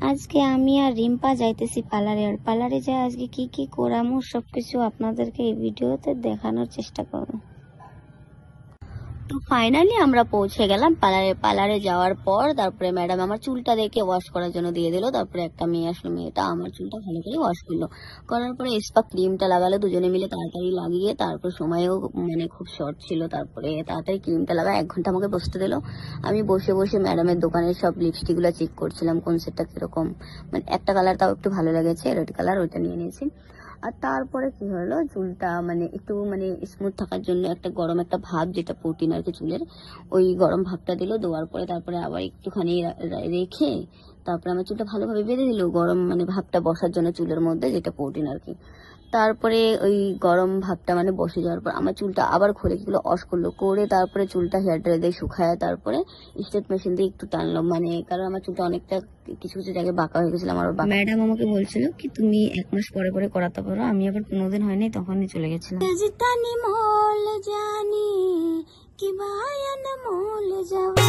আজকে আমি আর রিম্পা যাইতেছি পার্লারে। আর পার্লারে যাই আজকে কি কি করামো সবকিছু আপনাদেরকে এই ভিডিওতে দেখানোর চেষ্টা করব। তো ফাইনালি আমরা পৌঁছে গেলাম পার্লারে যাওয়ার পর তারপরে ম্যাডাম আমার চুলটা দেখে ওয়াশ করার জন্য দিয়ে দিল। তারপরে একটা মেয়ে আসলো, মেয়েটা আমার চুলটা ভালো করে ওয়াশ করলো। করার পরে স্পা ক্রিমটা লাগালো দুজনে মিলে, তাড়াতাড়ি লাগিয়ে। তারপর সময়ও মানে খুব শর্ট ছিল, তারপরে তাড়াতাড়ি ক্রিমটা লাগা 1 ঘন্টা আমাকে বসতে দিল। আমি বসে বসে ম্যাডামের দোকানের সব লিপস্টিকগুলো চেক করছিলাম কোন সেটটা কিরকম, মানে একটা কালার তাও একটু ভালো লেগেছে, রেড কালার, ওইটা নিয়ে নিয়েছি। আর তারপরে কি হলো, চুলটা মানে একটু মানে স্মুথ থাকার জন্য একটা গরম একটা ভাব, যেটা প্রোটিন আর কি চুলের, ওই গরম ভাবটা দিল। দেওয়ার পরে তারপরে আবার একটুখানি রেখে তারপরে আমার চুলটা ভালোভাবে বেঁধে দিল, গরম মানে ভাবটা বসার জন্য চুলের মধ্যে, যেটা প্রোটিন আর কি। তারপরে ওই গরম ভাবটা মানে বসে যাওয়ার পর আমার চুলটা আবার খুলে কিগুলো ওয়াশ করলো, করে তারপরে চুলটা হেয়ার ড্রায়ার দিয়ে শুকায় তারপরে স্ট্রেট মেশিন দিয়ে একটু টানলো, মানে কারণ আমার চুলটা অনেকটা কিছু কিছু জায়গায় বাঁকা হয়ে গেছিল। আমার ম্যাডাম আমাকে বলছিল কি তুমি 1 মাস পরে পরে করাতে পারো, আমি আবার 15 দিন হয়নি তখনই চলে গেছিলাম। জানি কি ভাই আনমোল যাওয়া